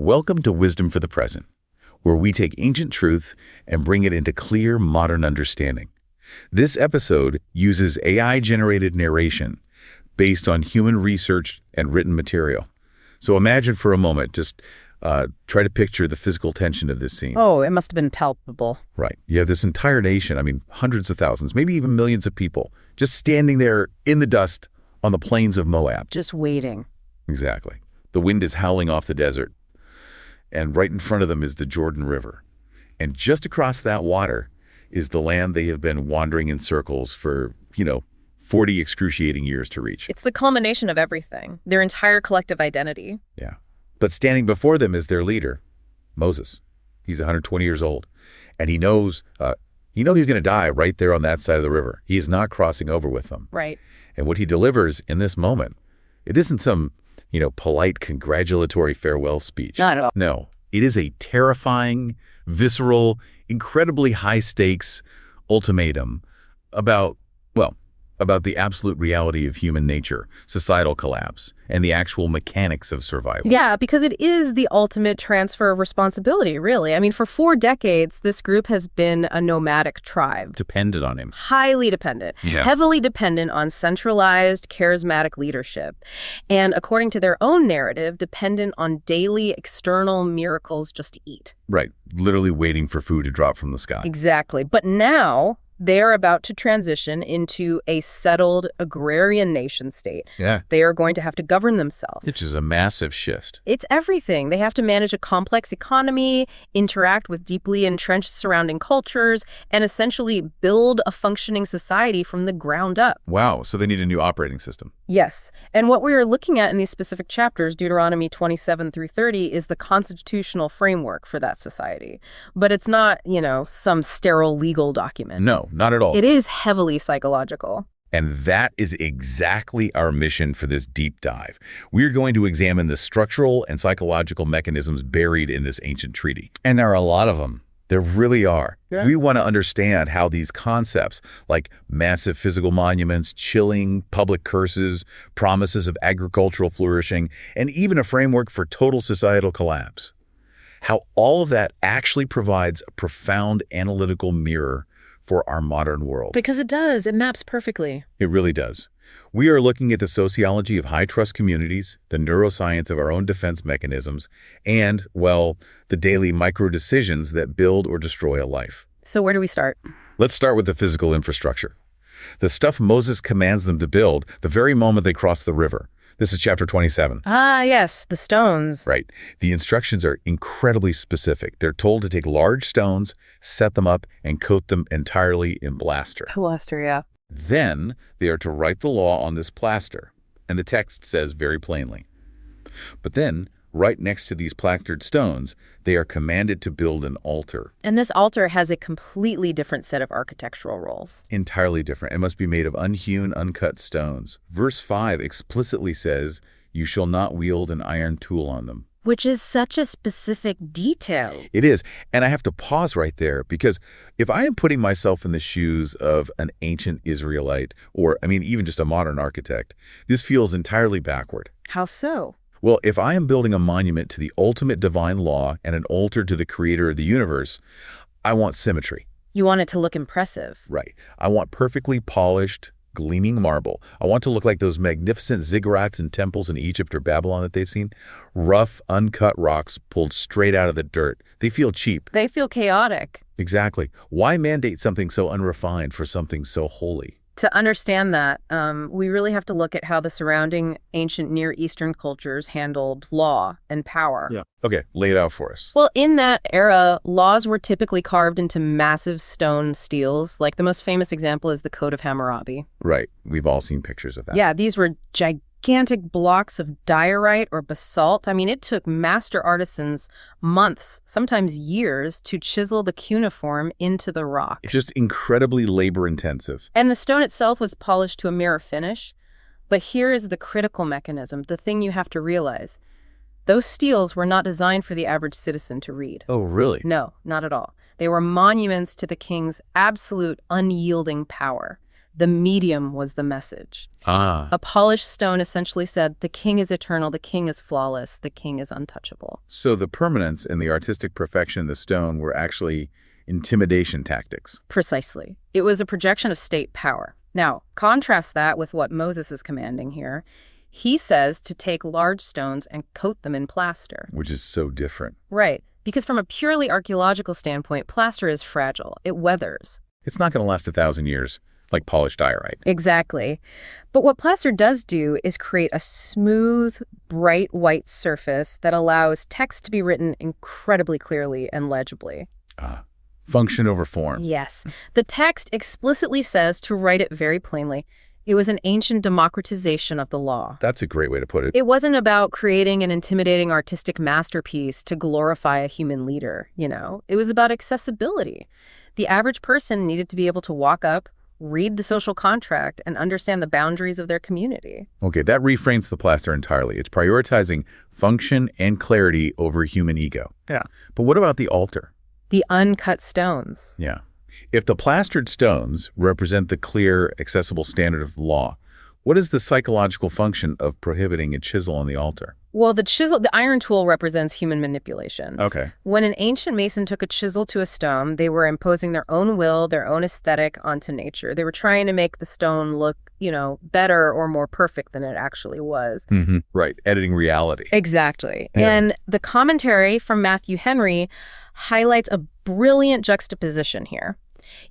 Welcome to Wisdom for the Present, where we take ancient truth and bring it into clear, modern understanding. This episode uses AI-generated narration based on human research and written material. So imagine for a moment, just try to picture the physical tension of this scene. Oh, it must have been palpable. Right. You have this entire nation, hundreds of thousands, maybe even millions of people, just standing there in the dust on the plains of Moab. Just waiting. Exactly. The wind is howling off the desert, and right in front of them is the Jordan River. And just across that water is the land they have been wandering in circles for, 40 excruciating years to reach. It's the culmination of everything, their entire collective identity. Yeah. But standing before them is their leader, Moses. He's 120 years old, and he knows he's going to die right there on that side of the river. He is not crossing over with them. Right. And what he delivers in this moment, it isn't some polite congratulatory farewell speech. Not at all. No, it is a terrifying, visceral, incredibly high-stakes ultimatum about the absolute reality of human nature, societal collapse, and the actual mechanics of survival. Yeah, because it is the ultimate transfer of responsibility, really. For 4 decades, this group has been a nomadic tribe. Dependent on him. Highly dependent. Yeah. Heavily dependent on centralized, charismatic leadership. And according to their own narrative, dependent on daily external miracles just to eat. Right. Literally waiting for food to drop from the sky. Exactly. But now they're about to transition into a settled agrarian nation state. Yeah. They are going to have to govern themselves. Which is a massive shift. It's everything. They have to manage a complex economy, interact with deeply entrenched surrounding cultures, and essentially build a functioning society from the ground up. Wow. So they need a new operating system. Yes. And what we are looking at in these specific chapters, Deuteronomy 27 through 30, is the constitutional framework for that society. But it's not, some sterile legal document. No, not at all. It is heavily psychological. And that is exactly our mission for this deep dive. We're going to examine the structural and psychological mechanisms buried in this ancient treaty. And there are a lot of them. There really are. Yeah. We want to understand how these concepts, like massive physical monuments, chilling public curses, promises of agricultural flourishing, and even a framework for total societal collapse, how all of that actually provides a profound analytical mirror for our modern world. Because it does. It maps perfectly. It really does. We are looking at the sociology of high-trust communities, the neuroscience of our own defense mechanisms, and, the daily micro-decisions that build or destroy a life. So where do we start? Let's start with the physical infrastructure. The stuff Moses commands them to build the very moment they cross the river. This is chapter 27. Ah, yes, the stones. Right. The instructions are incredibly specific. They're told to take large stones, set them up, and coat them entirely in plaster. Plaster, yeah. Then they are to write the law on this plaster, and the text says very plainly. But then, right next to these plastered stones, they are commanded to build an altar. And this altar has a completely different set of architectural roles. Entirely different. It must be made of unhewn, uncut stones. Verse 5 explicitly says, "You shall not wield an iron tool on them." Which is such a specific detail. It is. And I have to pause right there because if I am putting myself in the shoes of an ancient Israelite or, even just a modern architect, this feels entirely backward. How so? Well, if I am building a monument to the ultimate divine law and an altar to the creator of the universe, I want symmetry. You want it to look impressive. Right. I want perfectly polished, gleaming marble. I want to look like those magnificent ziggurats and temples in Egypt or Babylon that they've seen. Rough, uncut rocks pulled straight out of the dirt. They feel cheap. They feel chaotic. Exactly. Why mandate something so unrefined for something so holy? To understand that, we really have to look at how the surrounding ancient Near Eastern cultures handled law and power. Yeah. Okay, lay it out for us. Well, in that era, laws were typically carved into massive stone steels. Like the most famous example is the Code of Hammurabi. Right. We've all seen pictures of that. Yeah, these were gigantic blocks of diorite or basalt. It took master artisans months, sometimes years, to chisel the cuneiform into the rock. It's just incredibly labor-intensive. And the stone itself was polished to a mirror finish. But here is the critical mechanism, the thing you have to realize. Those steels were not designed for the average citizen to read. Oh, really? No, not at all. They were monuments to the king's absolute unyielding power. The medium was the message. Ah. A polished stone essentially said, the king is eternal, the king is flawless, the king is untouchable. So the permanence and the artistic perfection of the stone were actually intimidation tactics. Precisely. It was a projection of state power. Now, contrast that with what Moses is commanding here. He says to take large stones and coat them in plaster. Which is so different. Right. Because from a purely archaeological standpoint, plaster is fragile. It weathers. It's not going to last 1,000 years, like polished diorite. Exactly. But what plaster does do is create a smooth, bright white surface that allows text to be written incredibly clearly and legibly. Function over form. Yes. The text explicitly says to write it very plainly. It was an ancient democratization of the law. That's a great way to put it. It wasn't about creating an intimidating artistic masterpiece to glorify a human leader, you know. It was about accessibility. The average person needed to be able to walk up, read the social contract, and understand the boundaries of their community. Okay, that reframes the plaster entirely. It's prioritizing function and clarity over human ego. Yeah. But what about the altar? The uncut stones. Yeah. If the plastered stones represent the clear, accessible standard of the law, what is the psychological function of prohibiting a chisel on the altar? Well, the iron tool represents human manipulation. Okay. When an ancient mason took a chisel to a stone, they were imposing their own will, their own aesthetic onto nature. They were trying to make the stone look, better or more perfect than it actually was. Mm-hmm. Right. Editing reality. Exactly. Yeah. And the commentary from Matthew Henry highlights a brilliant juxtaposition here.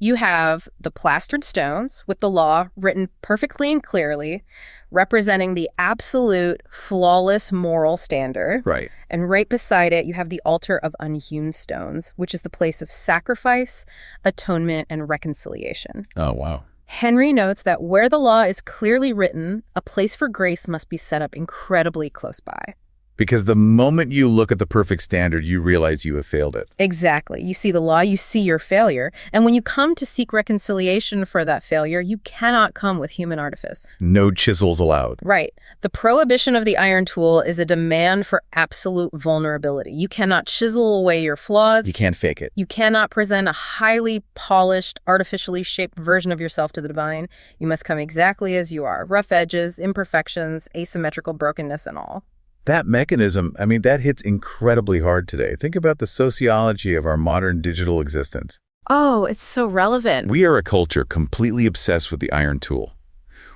You have the plastered stones with the law written perfectly and clearly, representing the absolute, flawless moral standard. Right. And right beside it, you have the altar of unhewn stones, which is the place of sacrifice, atonement, and reconciliation. Oh, wow. Henry notes that where the law is clearly written, a place for grace must be set up incredibly close by. Because the moment you look at the perfect standard, you realize you have failed it. Exactly. You see the law, you see your failure. And when you come to seek reconciliation for that failure, you cannot come with human artifice. No chisels allowed. Right. The prohibition of the iron tool is a demand for absolute vulnerability. You cannot chisel away your flaws. You can't fake it. You cannot present a highly polished, artificially shaped version of yourself to the divine. You must come exactly as you are. Rough edges, imperfections, asymmetrical brokenness, and all. That mechanism, that hits incredibly hard today. Think about the sociology of our modern digital existence. Oh, it's so relevant. We are a culture completely obsessed with the iron tool.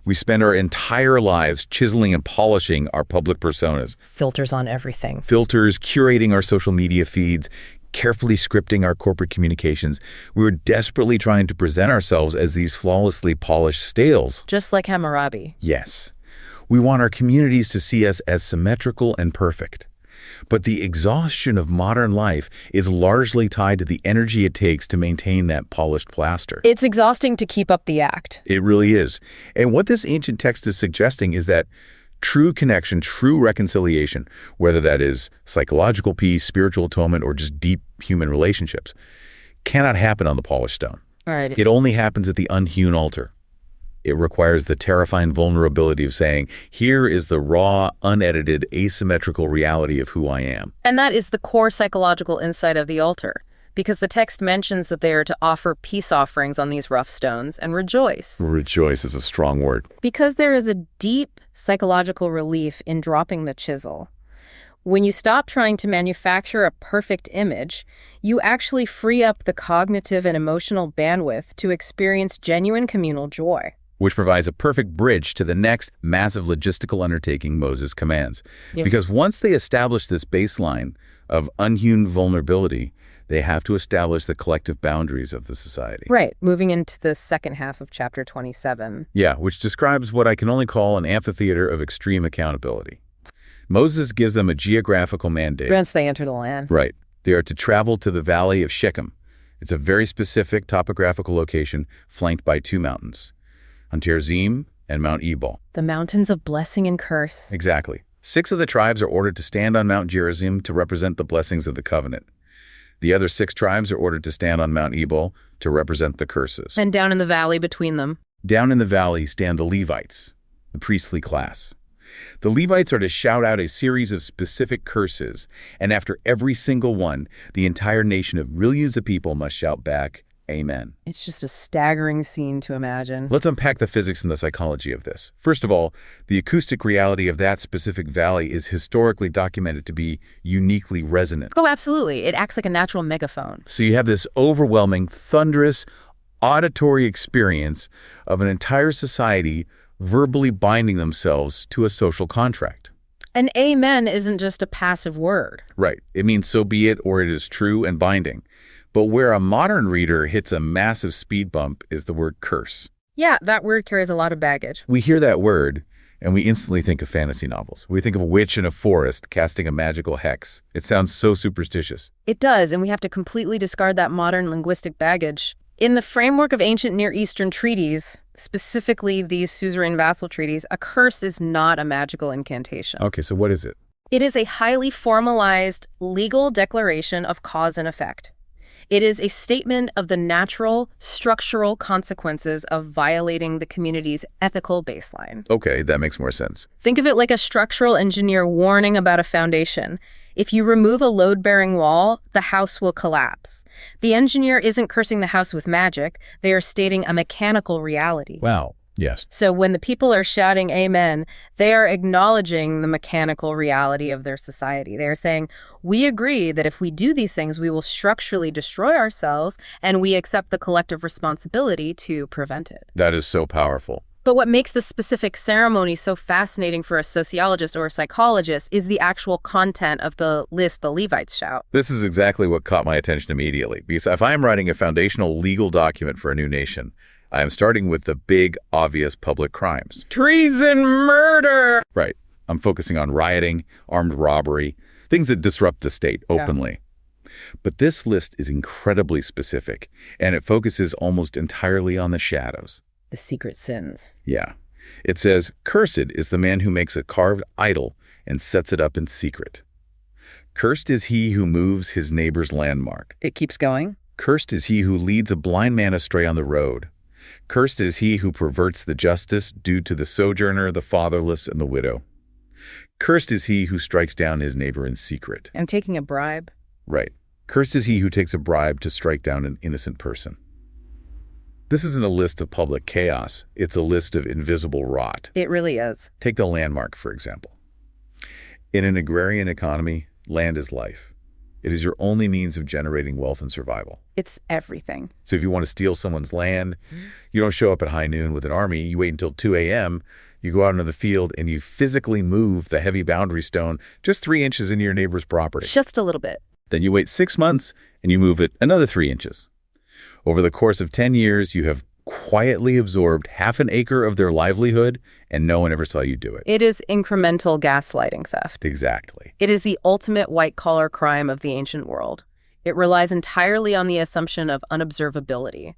We spend our entire lives chiseling and polishing our public personas. Filters on everything. Filters, curating our social media feeds, carefully scripting our corporate communications. We were desperately trying to present ourselves as these flawlessly polished stales. Just like Hammurabi. Yes. We want our communities to see us as symmetrical and perfect. But the exhaustion of modern life is largely tied to the energy it takes to maintain that polished plaster. It's exhausting to keep up the act. It really is. And what this ancient text is suggesting is that true connection, true reconciliation, whether that is psychological peace, spiritual atonement, or just deep human relationships, cannot happen on the polished stone. All right. It only happens at the unhewn altar. It requires the terrifying vulnerability of saying, here is the raw, unedited, asymmetrical reality of who I am. And that is the core psychological insight of the altar, because the text mentions that they are to offer peace offerings on these rough stones and rejoice. Rejoice is a strong word. Because there is a deep psychological relief in dropping the chisel. When you stop trying to manufacture a perfect image, you actually free up the cognitive and emotional bandwidth to experience genuine communal joy. Which provides a perfect bridge to the next massive logistical undertaking Moses commands. Yeah. Because once they establish this baseline of unhewn vulnerability, they have to establish the collective boundaries of the society. Right, moving into the second half of chapter 27. Yeah, which describes what I can only call an amphitheater of extreme accountability. Moses gives them a geographical mandate. Once they enter the land. Right. They are to travel to the valley of Shechem. It's a very specific topographical location flanked by two mountains, Anterzim and Mount Ebal. The mountains of blessing and curse. Exactly. 6 of the tribes are ordered to stand on Mount Gerizim to represent the blessings of the covenant. The other 6 tribes are ordered to stand on Mount Ebal to represent the curses. And down in the valley between them. Down in the valley stand the Levites, the priestly class. The Levites are to shout out a series of specific curses, and after every single one, the entire nation of millions of people must shout back, Amen. It's just a staggering scene to imagine. Let's unpack the physics and the psychology of this. First of all, the acoustic reality of that specific valley is historically documented to be uniquely resonant. Oh, absolutely. It acts like a natural megaphone. So you have this overwhelming, thunderous, auditory experience of an entire society verbally binding themselves to a social contract. And amen isn't just a passive word. Right. It means so be it, or it is true and binding. But where a modern reader hits a massive speed bump is the word curse. Yeah, that word carries a lot of baggage. We hear that word, and we instantly think of fantasy novels. We think of a witch in a forest casting a magical hex. It sounds so superstitious. It does, and we have to completely discard that modern linguistic baggage. In the framework of ancient Near Eastern treaties, specifically these suzerain vassal treaties, a curse is not a magical incantation. Okay, so what is it? It is a highly formalized legal declaration of cause and effect. It is a statement of the natural, structural consequences of violating the community's ethical baseline. Okay, that makes more sense. Think of it like a structural engineer warning about a foundation. If you remove a load-bearing wall, the house will collapse. The engineer isn't cursing the house with magic. They are stating a mechanical reality. Wow. Yes. So when the people are shouting amen, they are acknowledging the mechanical reality of their society. They are saying, we agree that if we do these things, we will structurally destroy ourselves, and we accept the collective responsibility to prevent it. That is so powerful. But what makes this specific ceremony so fascinating for a sociologist or a psychologist is the actual content of the list the Levites shout. This is exactly what caught my attention immediately, because if I'm writing a foundational legal document for a new nation, I am starting with the big, obvious public crimes. Treason, murder! Right. I'm focusing on rioting, armed robbery, things that disrupt the state openly. Yeah. But this list is incredibly specific, and it focuses almost entirely on the shadows. The secret sins. Yeah. It says, cursed is the man who makes a carved idol and sets it up in secret. Cursed is he who moves his neighbor's landmark. It keeps going. Cursed is he who leads a blind man astray on the road. Cursed is he who perverts the justice due to the sojourner, the fatherless, and the widow. Cursed is he who strikes down his neighbor in secret. And taking a bribe. Right. Cursed is he who takes a bribe to strike down an innocent person. This isn't a list of public chaos. It's a list of invisible rot. It really is. Take the landmark, for example. In an agrarian economy, land is life. It is your only means of generating wealth and survival. It's everything. So if you want to steal someone's land, you don't show up at high noon with an army. You wait until 2 a.m., you go out into the field, and you physically move the heavy boundary stone just 3 inches into your neighbor's property. Just a little bit. Then you wait 6 months, and you move it another 3 inches. Over the course of 10 years, you have quietly absorbed half an acre of their livelihood, and no one ever saw you do it. It is incremental gaslighting theft. Exactly. It is the ultimate white-collar crime of the ancient world. It relies entirely on the assumption of unobservability.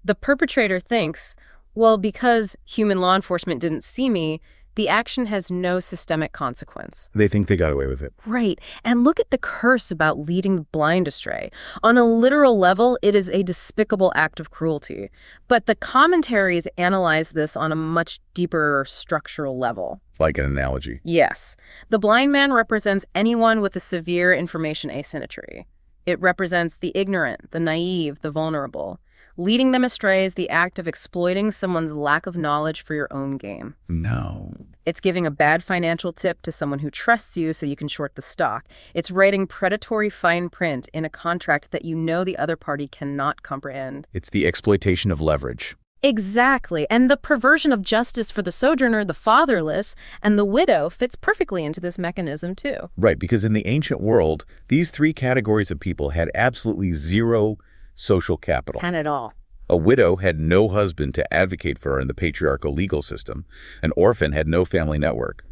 The perpetrator thinks, well, because human law enforcement didn't see me, the action has no systemic consequence. They think they got away with it. Right. And look at the curse about leading the blind astray. On a literal level, it is a despicable act of cruelty. But the commentaries analyze this on a much deeper structural level. Like an analogy. Yes. The blind man represents anyone with a severe information asymmetry. It represents the ignorant, the naive, the vulnerable. Leading them astray is the act of exploiting someone's lack of knowledge for your own game. No. It's giving a bad financial tip to someone who trusts you so you can short the stock. It's writing predatory fine print in a contract that you know the other party cannot comprehend. It's the exploitation of leverage. Exactly. And the perversion of justice for the sojourner, the fatherless, and the widow fits perfectly into this mechanism too. Right, because in the ancient world, these 3 categories of people had absolutely zero social capital. None at all. A widow had no husband to advocate for her in the patriarchal legal system. An orphan had no family network.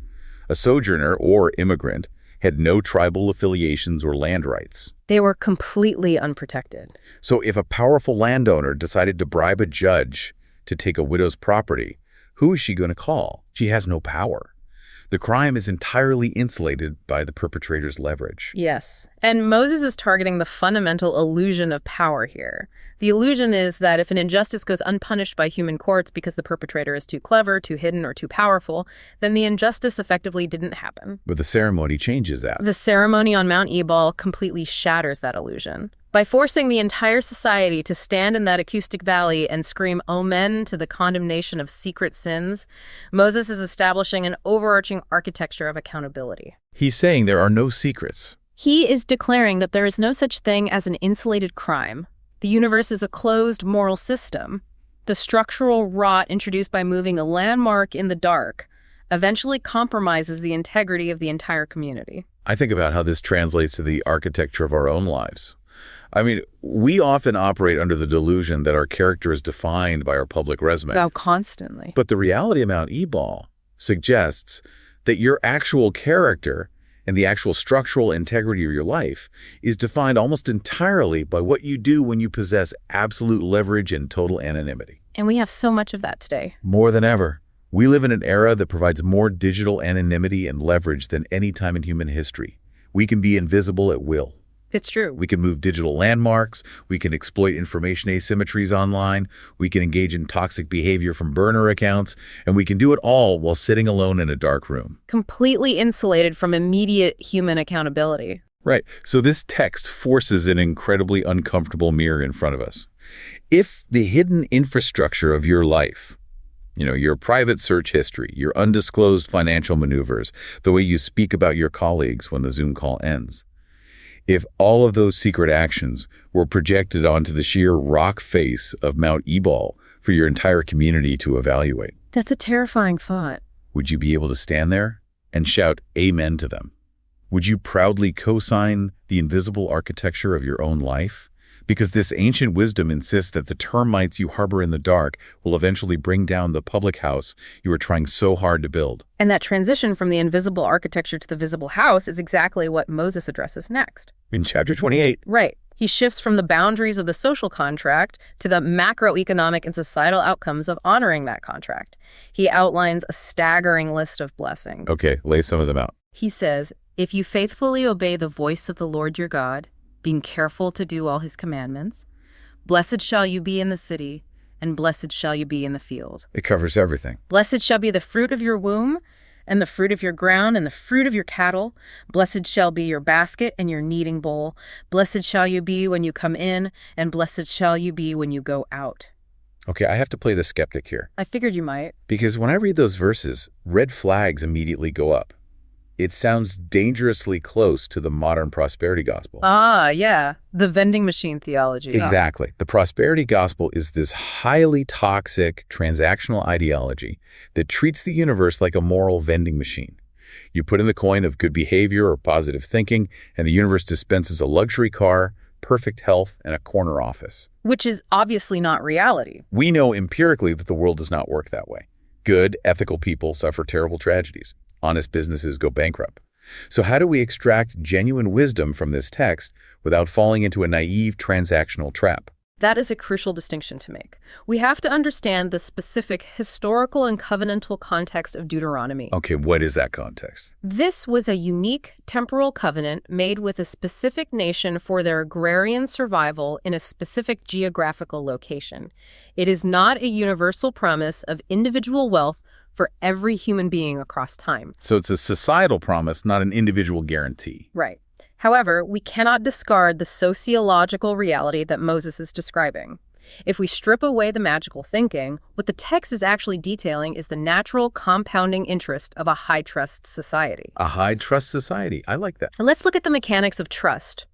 A sojourner or immigrant had no tribal affiliations or land rights. They were completely unprotected. So if a powerful landowner decided to bribe a judge to take a widow's property, who is she going to call? She has no power. The crime is entirely insulated by the perpetrator's leverage. Yes. And Moses is targeting the fundamental illusion of power here. The illusion is that if an injustice goes unpunished by human courts because the perpetrator is too clever, too hidden, or too powerful, then the injustice effectively didn't happen. But the ceremony changes that. The ceremony on Mount Ebal completely shatters that illusion. By forcing the entire society to stand in that acoustic valley and scream "Amen" to the condemnation of secret sins, Moses is establishing an overarching architecture of accountability. He's saying there are no secrets. He is declaring that there is no such thing as an insulated crime. The universe is a closed moral system. The structural rot introduced by moving a landmark in the dark eventually compromises the integrity of the entire community. I think about how this translates to the architecture of our own lives. I mean, we often operate under the delusion that our character is defined by our public resume. Oh, constantly. But the reality of Mount Ebal suggests that your actual character and the actual structural integrity of your life is defined almost entirely by what you do when you possess absolute leverage and total anonymity. And we have so much of that today. More than ever. We live in an era that provides more digital anonymity and leverage than any time in human history. We can be invisible at will. It's true. We can move digital landmarks. We can exploit information asymmetries online. We can engage in toxic behavior from burner accounts. And we can do it all while sitting alone in a dark room. Completely insulated from immediate human accountability. Right. So this text forces an incredibly uncomfortable mirror in front of us. If the hidden infrastructure of your life, your private search history, your undisclosed financial maneuvers, the way you speak about your colleagues when the Zoom call ends, if all of those secret actions were projected onto the sheer rock face of Mount Ebal for your entire community to evaluate, that's a terrifying thought. would you be able to stand there and shout amen to them? Would you proudly co-sign the invisible architecture of your own life? Because this ancient wisdom insists that the termites you harbor in the dark will eventually bring down the public house you are trying so hard to build. And that transition from the invisible architecture to the visible house is exactly what Moses addresses next. In chapter 28. Right. He shifts from the boundaries of the social contract to the macroeconomic and societal outcomes of honoring that contract. He outlines a staggering list of blessings. Okay, lay some of them out. He says, if you faithfully obey the voice of the Lord your God, being careful to do all his commandments, blessed shall you be in the city, and blessed shall you be in the field. It covers everything. Blessed shall be the fruit of your womb, and the fruit of your ground, and the fruit of your cattle. Blessed shall be your basket and your kneading bowl. Blessed shall you be when you come in, and blessed shall you be when you go out. Okay, I have to play the skeptic here. I figured you might. Because when I read those verses, red flags immediately go up. It sounds dangerously close to the modern prosperity gospel. Ah, yeah. The vending machine theology. Exactly. The prosperity gospel is this highly toxic transactional ideology that treats the universe like a moral vending machine. You put in the coin of good behavior or positive thinking, and the universe dispenses a luxury car, perfect health, and a corner office. Which is obviously not reality. We know empirically that the world does not work that way. Good, ethical people suffer terrible tragedies. Honest businesses go bankrupt. So how do we extract genuine wisdom from this text without falling into a naive transactional trap? That is a crucial distinction to make. We have to understand the specific historical and covenantal context of Deuteronomy. Okay, what is that context? This was a unique temporal covenant made with a specific nation for their agrarian survival in a specific geographical location. It is not a universal promise of individual wealth for every human being across time. So it's a societal promise, not an individual guarantee. Right. However, we cannot discard the sociological reality that Moses is describing. If we strip away the magical thinking, what the text is actually detailing is the natural compounding interest of a high-trust society. A high-trust society. I like that. Let's look at the mechanics of trust.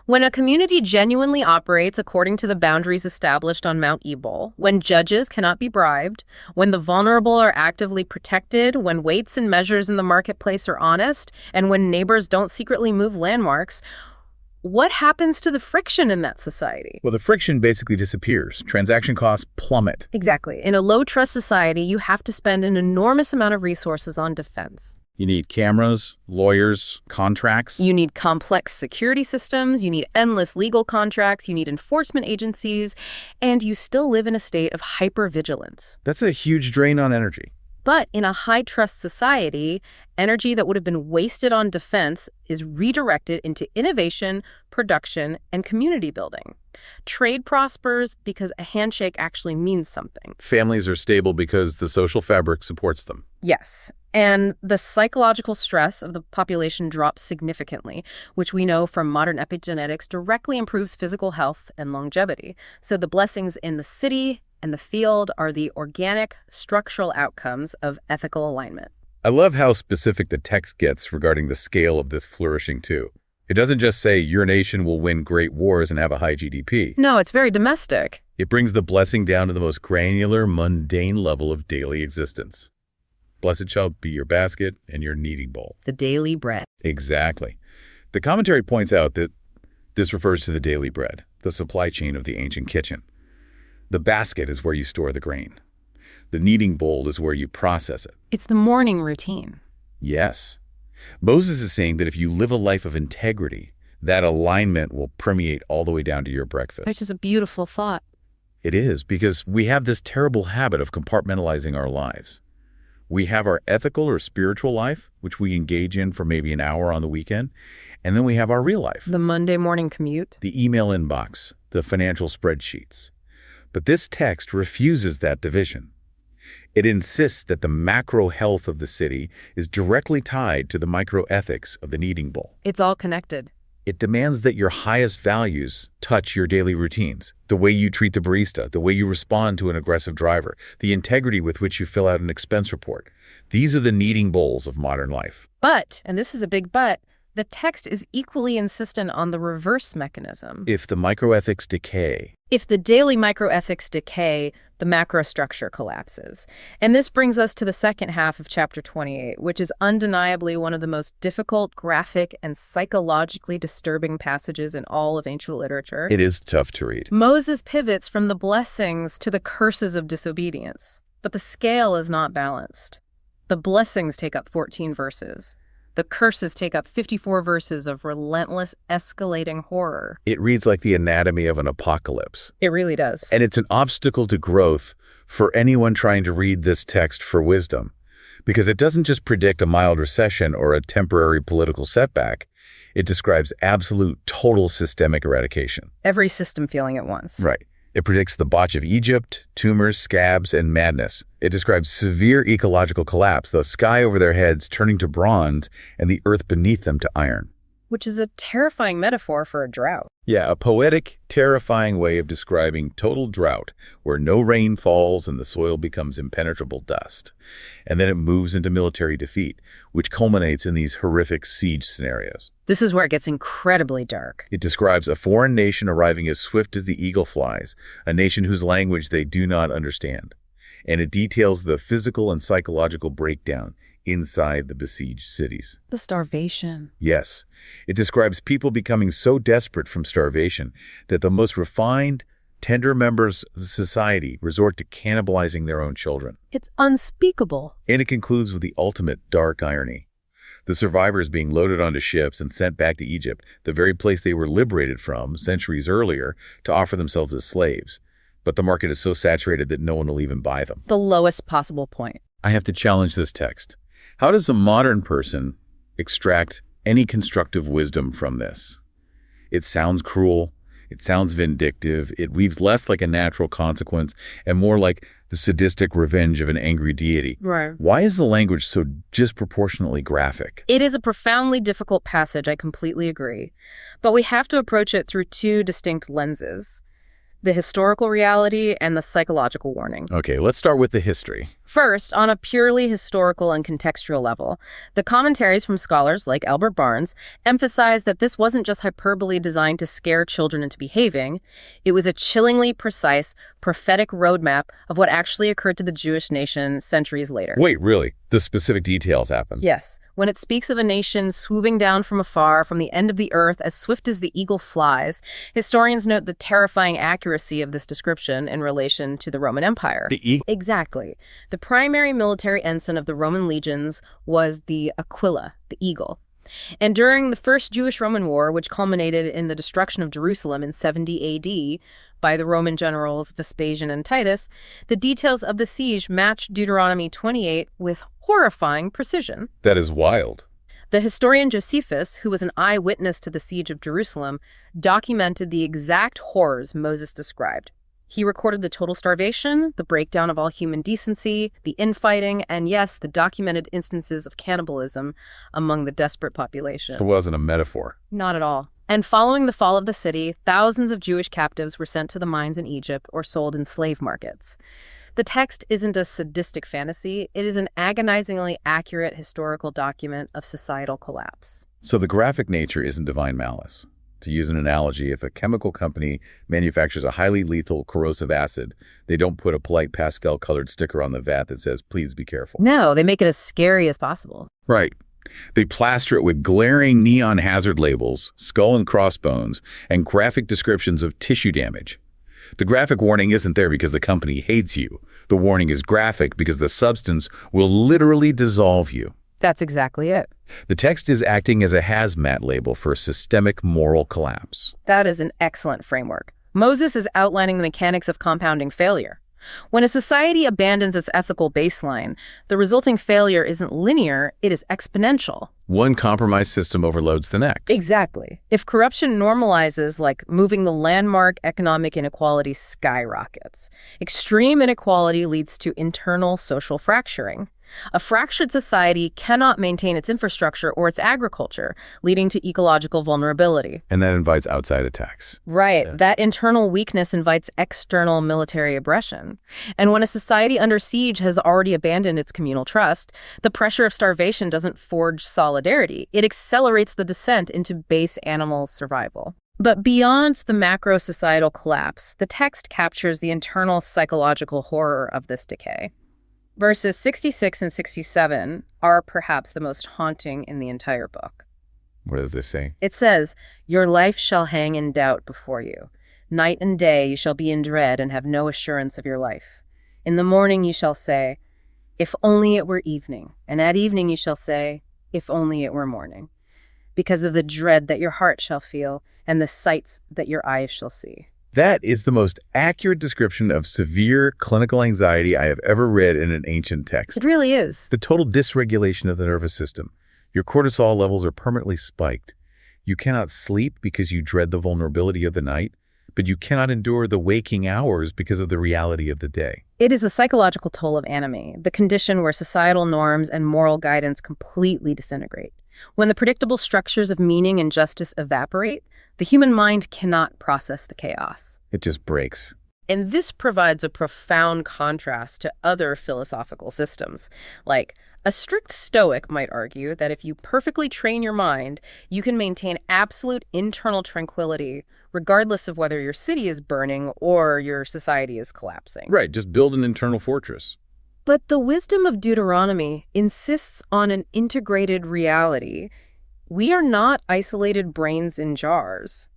When a community genuinely operates according to the boundaries established on Mount Ebal, when judges cannot be bribed, when the vulnerable are actively protected, when weights and measures in the marketplace are honest, and when neighbors don't secretly move landmarks, what happens to the friction in that society? Well, the friction basically disappears. Transaction costs plummet. Exactly. In a low-trust society, you have to spend an enormous amount of resources on defense. You need cameras, lawyers, contracts. You need complex security systems, you need endless legal contracts, you need enforcement agencies, and you still live in a state of hypervigilance. That's a huge drain on energy. But in a high-trust society, energy that would have been wasted on defense is redirected into innovation, production, and community building. Trade prospers because a handshake actually means something. Families are stable because the social fabric supports them. Yes. And the psychological stress of the population drops significantly, which we know from modern epigenetics directly improves physical health and longevity. So the blessings in the city and the field are the organic, structural outcomes of ethical alignment. I love how specific the text gets regarding the scale of this flourishing, too. It doesn't just say your nation will win great wars and have a high GDP. No, it's very domestic. It brings the blessing down to the most granular, mundane level of daily existence. Blessed shall be your basket and your kneading bowl. The daily bread. Exactly. The commentary points out that this refers to the daily bread, the supply chain of the ancient kitchen. The basket is where you store the grain. The kneading bowl is where you process it. It's the morning routine. Yes. Moses is saying that if you live a life of integrity, that alignment will permeate all the way down to your breakfast. Which is a beautiful thought. It is, because we have this terrible habit of compartmentalizing our lives. We have our ethical or spiritual life, which we engage in for maybe an hour on the weekend, and then we have our real life. The Monday morning commute. The email inbox, the financial spreadsheets. But this text refuses that division. It insists that the macro health of the city is directly tied to the microethics of the kneading bowl. It's all connected. It demands that your highest values touch your daily routines, the way you treat the barista, the way you respond to an aggressive driver, the integrity with which you fill out an expense report. These are the kneading bowls of modern life. But, and this is a big but, the text is equally insistent on the reverse mechanism. If the microethics decay, If the daily microethics decay, the macrostructure collapses. And this brings us to the second half of chapter 28, which is undeniably one of the most difficult, graphic, and psychologically disturbing passages in all of ancient literature. it is tough to read. Moses pivots from the blessings to the curses of disobedience, but the scale is not balanced. The blessings take up 14 verses. The curses take up 54 verses of relentless, escalating horror. It reads like the anatomy of an apocalypse. It really does. And it's an obstacle to growth for anyone trying to read this text for wisdom, because it doesn't just predict a mild recession or a temporary political setback. It describes absolute, total systemic eradication. Every system failing at once. Right. It predicts the botch of Egypt, tumors, scabs, and madness. It describes severe ecological collapse, the sky over their heads turning to bronze and the earth beneath them to iron. Which is a terrifying metaphor for a drought. Yeah, a poetic, terrifying way of describing total drought, where no rain falls and the soil becomes impenetrable dust. And then it moves into military defeat, which culminates in these horrific siege scenarios. This is where it gets incredibly dark. It describes a foreign nation arriving as swift as the eagle flies, a nation whose language they do not understand. And it details the physical and psychological breakdown inside the besieged cities. The starvation. Yes, it describes people becoming so desperate from starvation that the most refined, tender members of society resort to cannibalizing their own children. It's unspeakable. And it concludes with the ultimate dark irony. The survivors being loaded onto ships and sent back to Egypt, the very place they were liberated from centuries earlier, to offer themselves as slaves. But the market is so saturated that no one will even buy them. The lowest possible point. I have to challenge this text. How does a modern person extract any constructive wisdom from this? It sounds cruel. It sounds vindictive. It weaves less like a natural consequence and more like the sadistic revenge of an angry deity. Right. Why is the language so disproportionately graphic? It is a profoundly difficult passage, I completely agree. But we have to approach it through two distinct lenses: the historical reality and the psychological warning. Okay, let's start with the history. First, on a purely historical and contextual level, the commentaries from scholars like Albert Barnes emphasize that this wasn't just hyperbole designed to scare children into behaving. It was a chillingly precise, prophetic roadmap of what actually occurred to the Jewish nation centuries later. Wait, really? The specific details happen? Yes. When it speaks of a nation swooping down from afar from the end of the earth as swift as the eagle flies, historians note the terrifying accuracy of this description in relation to the Roman Empire. The eagle? Exactly. The primary military ensign of the Roman legions was the aquila, the eagle. And during the First Jewish-Roman War, which culminated in the destruction of Jerusalem in 70 A.D. by the Roman generals Vespasian and Titus, the details of the siege match Deuteronomy 28 with horrifying precision. That is wild. The historian Josephus, who was an eyewitness to the siege of Jerusalem, documented the exact horrors Moses described. He recorded the total starvation, the breakdown of all human decency, the infighting, and yes, the documented instances of cannibalism among the desperate population. So it wasn't a metaphor. Not at all. And following the fall of the city, thousands of Jewish captives were sent to the mines in Egypt or sold in slave markets. The text isn't a sadistic fantasy. It is an agonizingly accurate historical document of societal collapse. So the graphic nature isn't divine malice. To use an analogy, if a chemical company manufactures a highly lethal corrosive acid, they don't put a polite pastel-colored sticker on the vat that says, "Please be careful." No, they make it as scary as possible. Right. They plaster it with glaring neon hazard labels, skull and crossbones, and graphic descriptions of tissue damage. The graphic warning isn't there because the company hates you. The warning is graphic because the substance will literally dissolve you. That's exactly it. The text is acting as a hazmat label for systemic moral collapse. That is an excellent framework. Moses is outlining the mechanics of compounding failure. When a society abandons its ethical baseline, the resulting failure isn't linear, it is exponential. One compromised system overloads the next. Exactly. If corruption normalizes, like moving the landmark, economic inequality skyrockets. Extreme inequality leads to internal social fracturing. A fractured society cannot maintain its infrastructure or its agriculture, leading to ecological vulnerability. And that invites outside attacks. Right. Yeah. That internal weakness invites external military aggression. And when a society under siege has already abandoned its communal trust, the pressure of starvation doesn't forge solidarity. It accelerates the descent into base animal survival. But beyond the macro societal collapse, the text captures the internal psychological horror of this decay. Verses 66 and 67 are perhaps the most haunting in the entire book. What does this say? It says, "Your life shall hang in doubt before you. Night and day you shall be in dread and have no assurance of your life. In the morning you shall say, if only it were evening. And at evening you shall say, if only it were morning. Because of the dread that your heart shall feel and the sights that your eyes shall see." That is the most accurate description of severe clinical anxiety I have ever read in an ancient text. It really is. The total dysregulation of the nervous system. Your cortisol levels are permanently spiked. You cannot sleep because you dread the vulnerability of the night, but you cannot endure the waking hours because of the reality of the day. It is a psychological toll of anime, the condition where societal norms and moral guidance completely disintegrate. When the predictable structures of meaning and justice evaporate, the human mind cannot process the chaos. It just breaks. And this provides a profound contrast to other philosophical systems. Like, a strict Stoic might argue that if you perfectly train your mind, you can maintain absolute internal tranquility, regardless of whether your city is burning or your society is collapsing. Right, just build an internal fortress. But the wisdom of Deuteronomy insists on an integrated reality. We are not isolated brains in jars.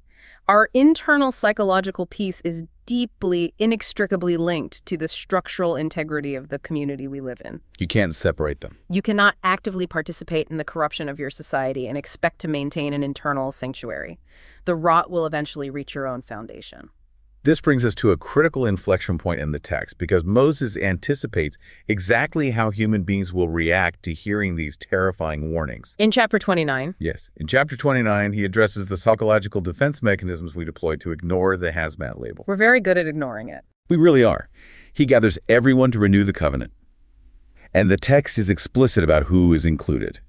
Our internal psychological peace is deeply, inextricably linked to the structural integrity of the community we live in. You can't separate them. You cannot actively participate in the corruption of your society and expect to maintain an internal sanctuary. The rot will eventually reach your own foundation. This brings us to a critical inflection point in the text because Moses anticipates exactly how human beings will react to hearing these terrifying warnings. In chapter 29. Yes. In chapter 29, he addresses the psychological defense mechanisms we deploy to ignore the hazmat label. We're very good at ignoring it. We really are. He gathers everyone to renew the covenant. And the text is explicit about who is included.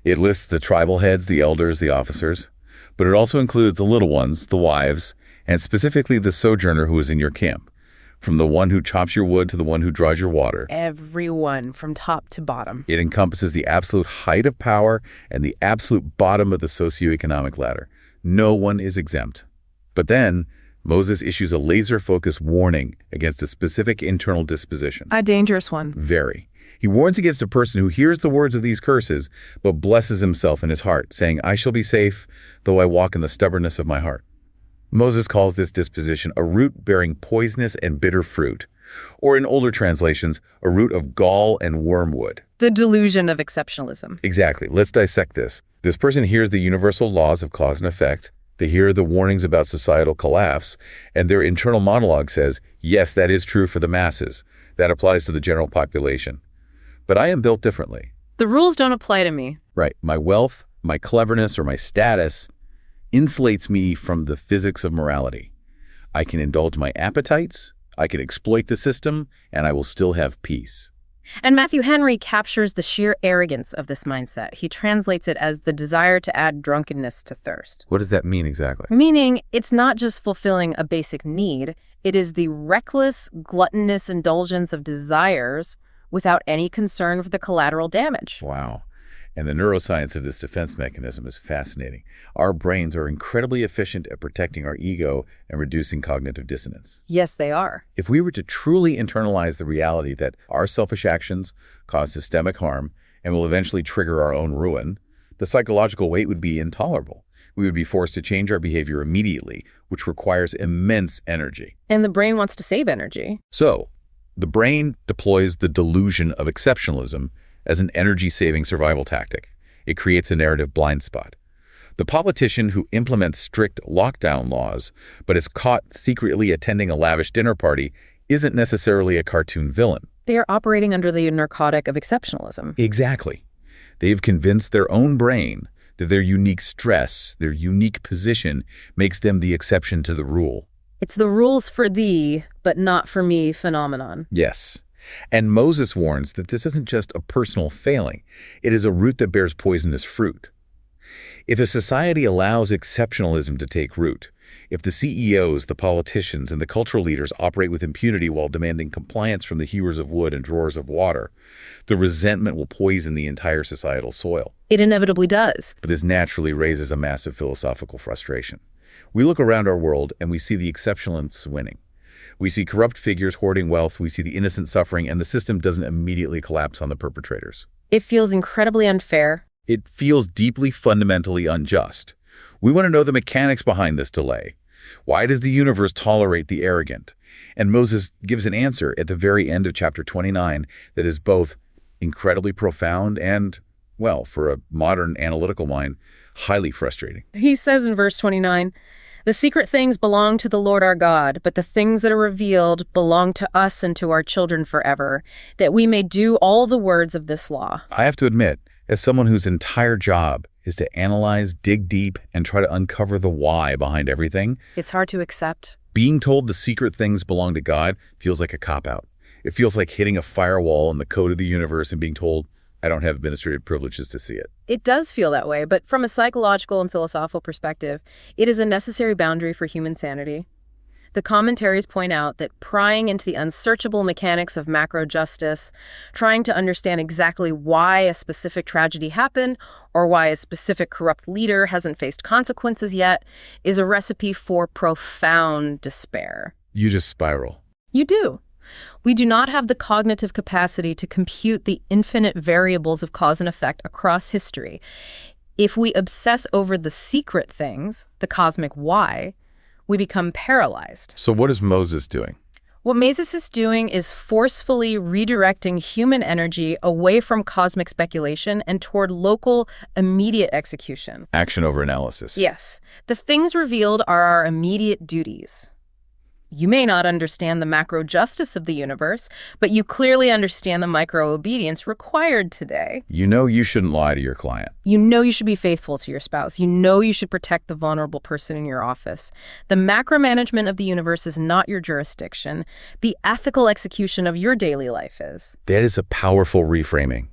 It lists the tribal heads, the elders, the officers, but it also includes the little ones, the wives, and specifically the sojourner who is in your camp, from the one who chops your wood to the one who draws your water. Everyone, from top to bottom. It encompasses the absolute height of power and the absolute bottom of the socioeconomic ladder. No one is exempt. But then, Moses issues a laser-focused warning against a specific internal disposition. A dangerous one. Very. He warns against a person who hears the words of these curses, but blesses himself in his heart, saying, "I shall be safe, though I walk in the stubbornness of my heart." Moses calls this disposition a root bearing poisonous and bitter fruit, or in older translations, a root of gall and wormwood. The delusion of exceptionalism. Exactly. Let's dissect this. This person hears the universal laws of cause and effect. They hear the warnings about societal collapse, and their internal monologue says, yes, that is true for the masses. That applies to the general population. But I am built differently. The rules don't apply to me. Right. My wealth, my cleverness, or my status insulates me from the physics of morality. I can indulge my appetites, I can exploit the system, and I will still have peace. And Matthew Henry captures the sheer arrogance of this mindset. He translates it as the desire to add drunkenness to thirst. What does that mean exactly? Meaning, it's not just fulfilling a basic need, it is the reckless, gluttonous indulgence of desires without any concern for the collateral damage. Wow. And the neuroscience of this defense mechanism is fascinating. Our brains are incredibly efficient at protecting our ego and reducing cognitive dissonance. Yes, they are. If we were to truly internalize the reality that our selfish actions cause systemic harm and will eventually trigger our own ruin, the psychological weight would be intolerable. We would be forced to change our behavior immediately, which requires immense energy. And the brain wants to save energy. So, the brain deploys the delusion of exceptionalism as an energy-saving survival tactic. It creates a narrative blind spot. The politician who implements strict lockdown laws but is caught secretly attending a lavish dinner party isn't necessarily a cartoon villain. They are operating under the narcotic of exceptionalism. Exactly. They've convinced their own brain that their unique stress, their unique position, makes them the exception to the rule. It's the rules for thee, but not for me phenomenon. Yes. And Moses warns that this isn't just a personal failing. It is a root that bears poisonous fruit. If a society allows exceptionalism to take root, if the CEOs, the politicians, and the cultural leaders operate with impunity while demanding compliance from the hewers of wood and drawers of water, the resentment will poison the entire societal soil. It inevitably does. But this naturally raises a massive philosophical frustration. We look around our world and we see the exceptionalists winning. We see corrupt figures hoarding wealth, we see the innocent suffering, and the system doesn't immediately collapse on the perpetrators. It feels incredibly unfair. It feels deeply fundamentally unjust. We want to know the mechanics behind this delay. Why does the universe tolerate the arrogant? And Moses gives an answer at the very end of chapter 29 that is both incredibly profound and, well, for a modern analytical mind, highly frustrating. He says in verse 29, "The secret things belong to the Lord our God, but the things that are revealed belong to us and to our children forever, that we may do all the words of this law." I have to admit, as someone whose entire job is to analyze, dig deep, and try to uncover the why behind everything, it's hard to accept. Being told the secret things belong to God feels like a cop-out. It feels like hitting a firewall in the code of the universe and being told, I don't have administrative privileges to see it. It does feel that way, but from a psychological and philosophical perspective, it is a necessary boundary for human sanity. The commentaries point out that prying into the unsearchable mechanics of macro justice, trying to understand exactly why a specific tragedy happened or why a specific corrupt leader hasn't faced consequences yet, is a recipe for profound despair. You just spiral. You do. We do not have the cognitive capacity to compute the infinite variables of cause and effect across history. If we obsess over the secret things, the cosmic why, we become paralyzed. So what is Moses doing? What Moses is doing is forcefully redirecting human energy away from cosmic speculation and toward local, immediate execution. Action over analysis. Yes. The things revealed are our immediate duties. You may not understand the macro justice of the universe, but you clearly understand the micro obedience required today. You know you shouldn't lie to your client. You know you should be faithful to your spouse. You know you should protect the vulnerable person in your office. The macro management of the universe is not your jurisdiction. The ethical execution of your daily life is. That is a powerful reframing.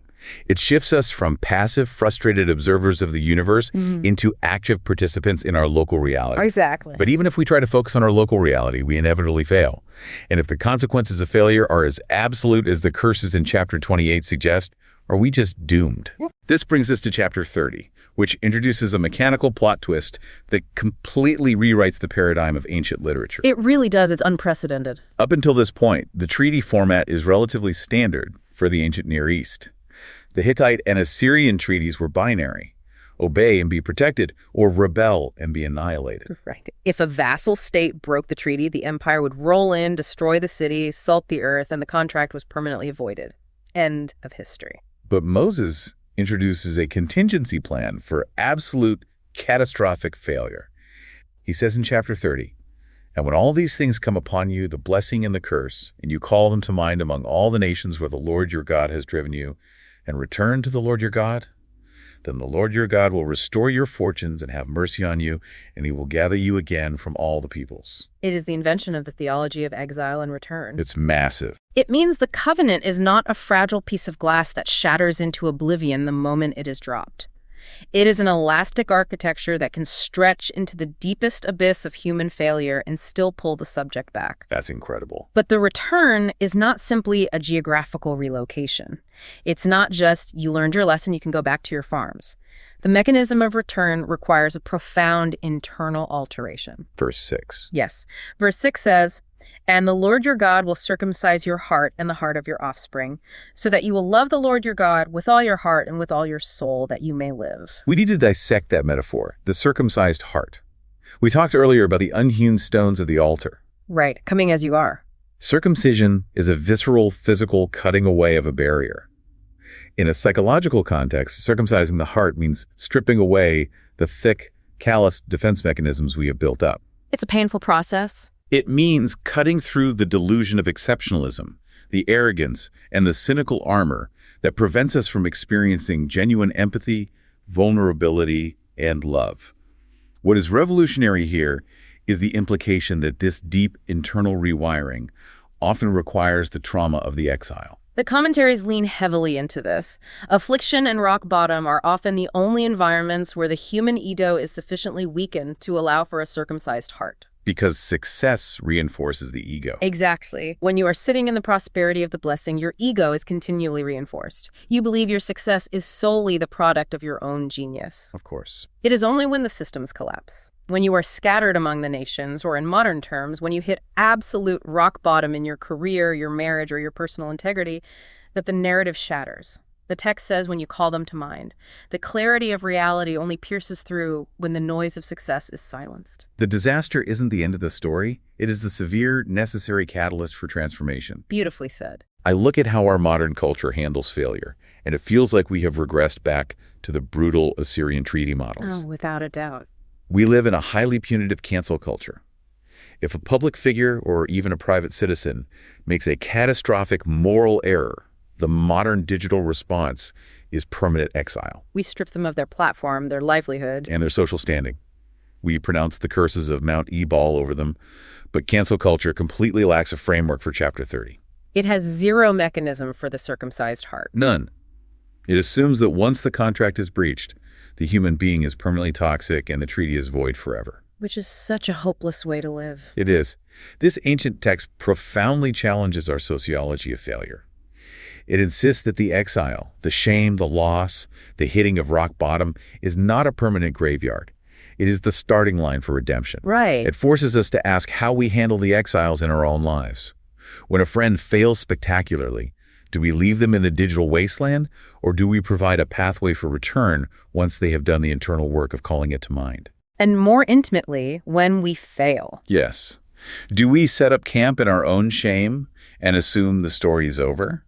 It shifts us from passive, frustrated observers of the universe into active participants in our local reality. Exactly. But even if we try to focus on our local reality, we inevitably fail. And if the consequences of failure are as absolute as the curses in chapter 28 suggest, are we just doomed? Yep. This brings us to chapter 30, which introduces a mechanical plot twist that completely rewrites the paradigm of ancient literature. It really does. It's unprecedented. Up until this point, the treaty format is relatively standard for the ancient Near East. The Hittite and Assyrian treaties were binary: obey and be protected, or rebel and be annihilated. Right. If a vassal state broke the treaty, the empire would roll in, destroy the city, salt the earth, and the contract was permanently avoided. End of history. But Moses introduces a contingency plan for absolute catastrophic failure. He says in chapter 30, "And when all these things come upon you, the blessing and the curse, and you call them to mind among all the nations where the Lord your God has driven you, and return to the Lord your God, Then the Lord your God will restore your fortunes and have mercy on you, and he will gather you again from all the peoples. It is the invention of the theology of exile and return. It's massive. It means the covenant is not a fragile piece of glass that shatters into oblivion the moment it is dropped. It is an elastic architecture that can stretch into the deepest abyss of human failure and still pull the subject back. That's incredible. But the return is not simply a geographical relocation. It's not just, you learned your lesson, you can go back to your farms. The mechanism of return requires a profound internal alteration. Verse 6. Yes. Verse 6 says, "And the Lord your God will circumcise your heart and the heart of your offspring, so that you will love the Lord your God with all your heart and with all your soul, that you may live." We need to dissect that metaphor, the circumcised heart. We talked earlier about the unhewn stones of the altar. Right, coming as you are. Circumcision is a visceral, physical cutting away of a barrier. In a psychological context, circumcising the heart means stripping away the thick, callous defense mechanisms we have built up. It's a painful process. It means cutting through the delusion of exceptionalism, the arrogance, and the cynical armor that prevents us from experiencing genuine empathy, vulnerability, and love. What is revolutionary here is the implication that this deep internal rewiring often requires the trauma of the exile. The commentaries lean heavily into this. Affliction and rock bottom are often the only environments where the human ego is sufficiently weakened to allow for a circumcised heart. Because success reinforces the ego. Exactly. When you are sitting in the prosperity of the blessing, your ego is continually reinforced. You believe your success is solely the product of your own genius. Of course. It is only when the systems collapse, when you are scattered among the nations, or in modern terms, when you hit absolute rock bottom in your career, your marriage, or your personal integrity, that the narrative shatters. The text says when you call them to mind, the clarity of reality only pierces through when the noise of success is silenced. The disaster isn't the end of the story. It is the severe, necessary catalyst for transformation. Beautifully said. I look at how our modern culture handles failure, and it feels like we have regressed back to the brutal Assyrian treaty models. Oh, without a doubt. We live in a highly punitive cancel culture. If a public figure or even a private citizen makes a catastrophic moral error, the modern digital response is permanent exile. We strip them of their platform, their livelihood. And their social standing. We pronounce the curses of Mount Ebal over them, but cancel culture completely lacks a framework for Chapter 30. It has zero mechanism for the circumcised heart. None. It assumes that once the contract is breached, the human being is permanently toxic and the treaty is void forever. Which is such a hopeless way to live. It is. This ancient text profoundly challenges our sociology of failure. It insists that the exile, the shame, the loss, the hitting of rock bottom is not a permanent graveyard. It is the starting line for redemption. Right. It forces us to ask how we handle the exiles in our own lives. When a friend fails spectacularly, do we leave them in the digital wasteland, or do we provide a pathway for return once they have done the internal work of calling it to mind? And more intimately, when we fail. Yes. Do we set up camp in our own shame and assume the story is over?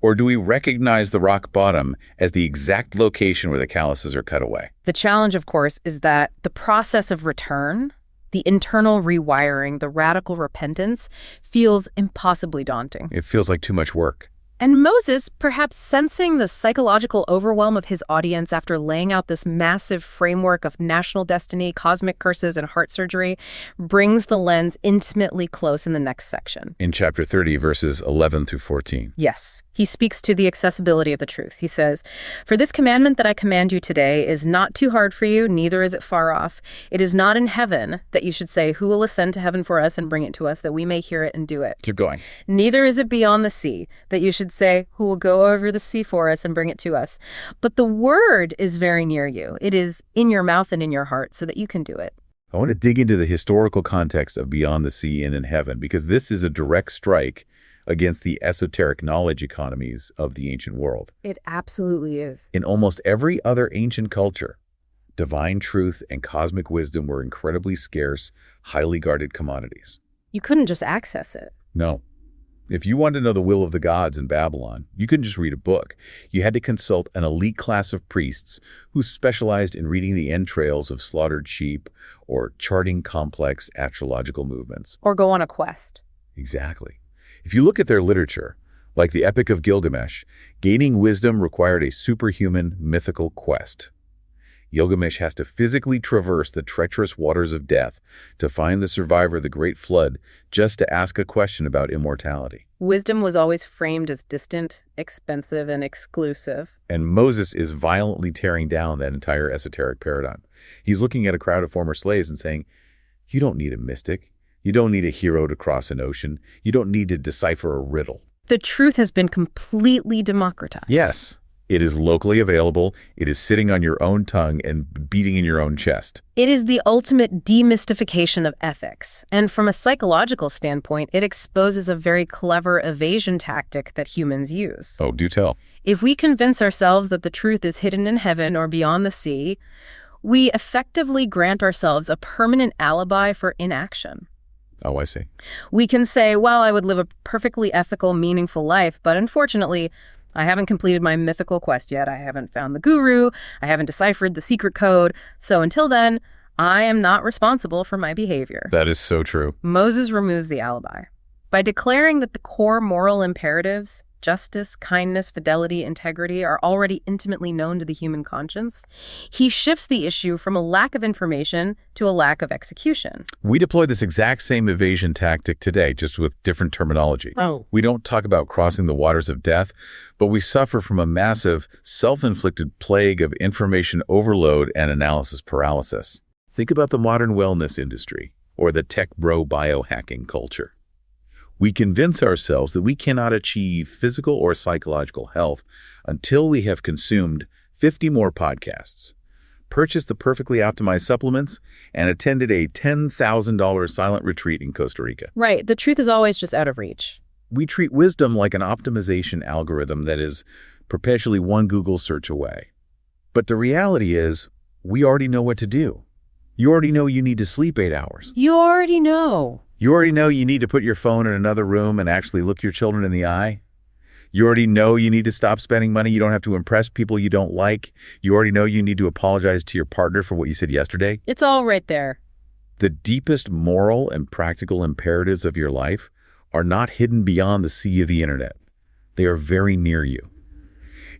Or do we recognize the rock bottom as the exact location where the calluses are cut away? The challenge, of course, is that the process of return, the internal rewiring, the radical repentance, feels impossibly daunting. It feels like too much work. And Moses, perhaps sensing the psychological overwhelm of his audience after laying out this massive framework of national destiny, cosmic curses, and heart surgery, brings the lens intimately close in the next section. In chapter 30, verses 11 through 14. Yes, he speaks to the accessibility of the truth. He says, "For this commandment that I command you today is not too hard for you, neither is it far off. It is not in heaven that you should say, 'Who will ascend to heaven for us and bring it to us, that we may hear it and do it?' Keep going. Neither is it beyond the sea that you should say, 'Who will go over the sea for us and bring it to us?' But the word is very near you. It is in your mouth and in your heart, so that you can do it." I want to dig into the historical context of beyond the sea and in heaven, because this is a direct strike against the esoteric knowledge economies of the ancient world. It absolutely is. In almost every other ancient culture, divine truth and cosmic wisdom were incredibly scarce, highly guarded commodities. You couldn't just access it. No. If you wanted to know the will of the gods in Babylon, you couldn't just read a book. You had to consult an elite class of priests who specialized in reading the entrails of slaughtered sheep or charting complex astrological movements. Or go on a quest. Exactly. If you look at their literature, Like the Epic of Gilgamesh, gaining wisdom required a superhuman mythical quest. Gilgamesh has to physically traverse the treacherous waters of death to find the survivor of the Great Flood just to ask a question about immortality. Wisdom was always framed as distant, expensive, and exclusive. And Moses is violently tearing down that entire esoteric paradigm. He's looking at a crowd of former slaves and saying, you don't need a mystic. You don't need a hero to cross an ocean. You don't need to decipher a riddle. The truth has been completely democratized. Yes. It is locally available, it is sitting on your own tongue and beating in your own chest. It is the ultimate demystification of ethics. And from a psychological standpoint, it exposes a very clever evasion tactic that humans use. Oh, do tell. If we convince ourselves that the truth is hidden in heaven or beyond the sea, we effectively grant ourselves a permanent alibi for inaction. Oh, I see. We can say, well, I would live a perfectly ethical, meaningful life, but unfortunately, I haven't completed my mythical quest yet. I haven't found the guru. I haven't deciphered the secret code. So until then, I am not responsible for my behavior. That is so true. Moses removes the alibi. By declaring that the core moral imperatives, justice, kindness, fidelity, integrity, are already intimately known to the human conscience, he shifts the issue from a lack of information to a lack of execution. We deploy this exact same evasion tactic today, just with different terminology. Oh. We don't talk about crossing the waters of death, but we suffer from a massive, self-inflicted plague of information overload and analysis paralysis. Think about the modern wellness industry, or the tech bro biohacking culture. We convince ourselves that we cannot achieve physical or psychological health until we have consumed 50 more podcasts, purchased the perfectly optimized supplements, and attended a $10,000 silent retreat in Costa Rica. Right. The truth is always just out of reach. We treat wisdom like an optimization algorithm that is perpetually one Google search away. But the reality is, we already know what to do. You already know you need to sleep 8 hours. You already know. You already know you need to put your phone in another room and actually look your children in the eye. You already know you need to stop spending money. You don't have to impress people you don't like. You already know you need to apologize to your partner for what you said yesterday. It's all right there. The deepest moral and practical imperatives of your life are not hidden beyond the sea of the internet. They are very near you.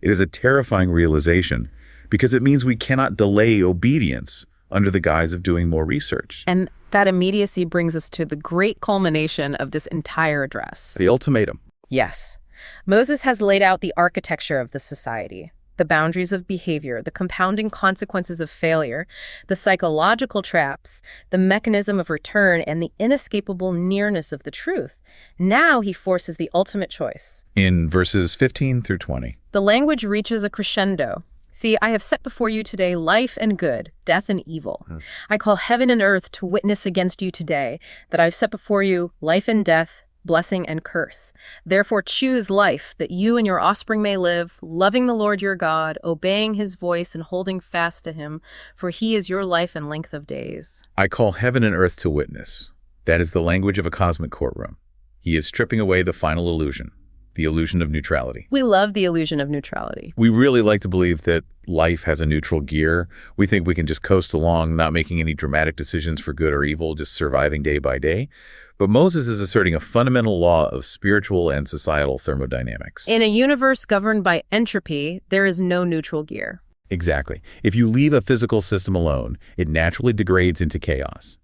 It is a terrifying realization because it means we cannot delay obedience under the guise of doing more research. And that immediacy brings us to the great culmination of this entire address. The ultimatum. Yes. Moses has laid out the architecture of the society, the boundaries of behavior, the compounding consequences of failure, the psychological traps, the mechanism of return, and the inescapable nearness of the truth. Now he forces the ultimate choice. In verses 15 through 20. The language reaches a crescendo. See, I have set before you today life and good, death and evil. I call heaven and earth to witness against you today that I have set before you life and death, blessing and curse. Therefore choose life, that you and your offspring may live, loving the Lord your God, obeying his voice and holding fast to him, for he is your life and length of days. I call heaven and earth to witness. That is the language of a cosmic courtroom. He is stripping away the final illusion. The illusion of neutrality. We love the illusion of neutrality. We really like to believe that life has a neutral gear. We think we can just coast along, not making any dramatic decisions for good or evil, just surviving day by day. But Moses is asserting a fundamental law of spiritual and societal thermodynamics. In a universe governed by entropy, there is no neutral gear. Exactly. If you leave a physical system alone, it naturally degrades into chaos.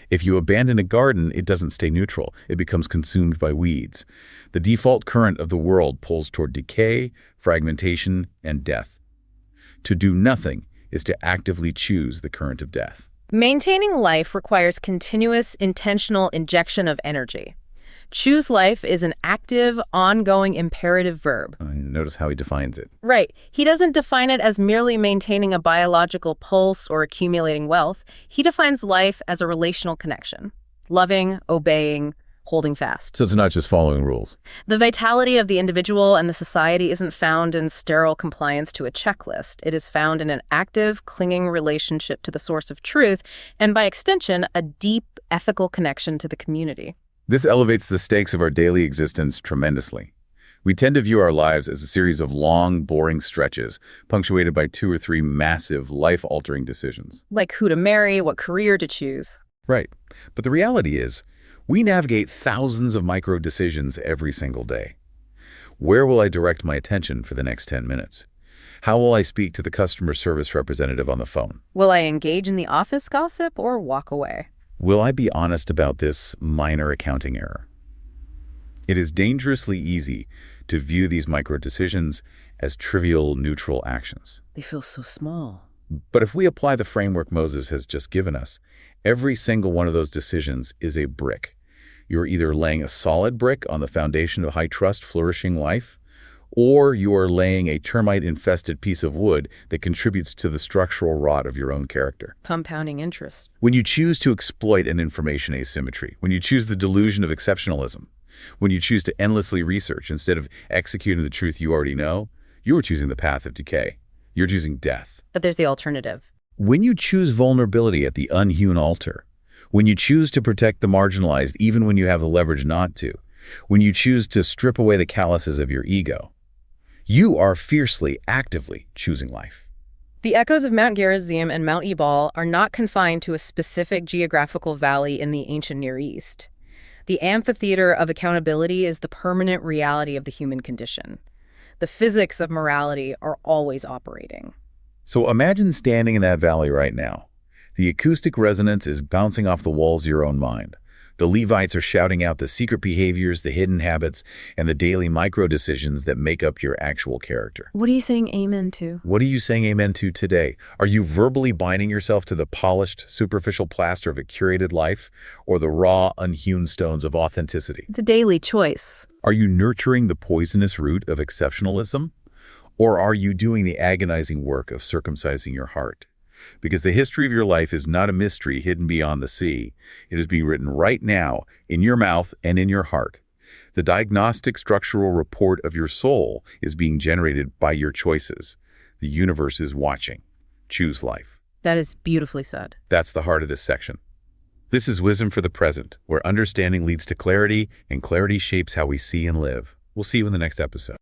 If you abandon a garden, it doesn't stay neutral. It becomes consumed by weeds. The default current of the world pulls toward decay, fragmentation, and death. To do nothing is to actively choose the current of death. Maintaining life requires continuous, intentional injection of energy. Choose life is an active, ongoing imperative verb. Notice how he defines it. Right. He doesn't define it as merely maintaining a biological pulse or accumulating wealth. He defines life as a relational connection. Loving, obeying, holding fast. So it's not just following rules. The vitality of the individual and the society isn't found in sterile compliance to a checklist. It is found in an active, clinging relationship to the source of truth, and by extension, a deep ethical connection to the community. This elevates the stakes of our daily existence tremendously. We tend to view our lives as a series of long, boring stretches, punctuated by 2 or 3 massive, life-altering decisions. Like who to marry, what career to choose. Right. But the reality is, we navigate thousands of micro decisions every single day. Where will I direct my attention for the next 10 minutes? How will I speak to the customer service representative on the phone? Will I engage in the office gossip or walk away? Will I be honest about this minor accounting error? It is dangerously easy to view these micro-decisions as trivial, neutral actions. They feel so small. But if we apply the framework Moses has just given us, every single one of those decisions is a brick. You're either laying a solid brick on the foundation of high-trust, flourishing life, or you are laying a termite-infested piece of wood that contributes to the structural rot of your own character. Compounding interest. When you choose to exploit an information asymmetry, when you choose the delusion of exceptionalism, when you choose to endlessly research instead of executing the truth you already know, you are choosing the path of decay. You're choosing death. But there's the alternative. When you choose vulnerability at the unhewn altar, when you choose to protect the marginalized even when you have the leverage not to, when you choose to strip away the calluses of your ego, you are fiercely, actively choosing life. The echoes of Mount Gerizim and Mount Ebal are not confined to a specific geographical valley in the ancient Near East. The amphitheater of accountability is the permanent reality of the human condition. The physics of morality are always operating. So imagine standing in that valley right now. The acoustic resonance is bouncing off the walls of your own mind. The Levites are shouting out the secret behaviors, the hidden habits, and the daily micro-decisions that make up your actual character. What are you saying amen to? What are you saying amen to today? Are you verbally binding yourself to the polished, superficial plaster of a curated life, or the raw, unhewn stones of authenticity? It's a daily choice. Are you nurturing the poisonous root of exceptionalism? Or are you doing the agonizing work of circumcising your heart? Because the history of your life is not a mystery hidden beyond the sea. It is being written right now in your mouth and in your heart. The diagnostic structural report of your soul is being generated by your choices. The universe is watching. Choose life. That is beautifully said. That's the heart of this section. This is Wisdom for the Present, where understanding leads to clarity, and clarity shapes how we see and live. We'll see you in the next episode.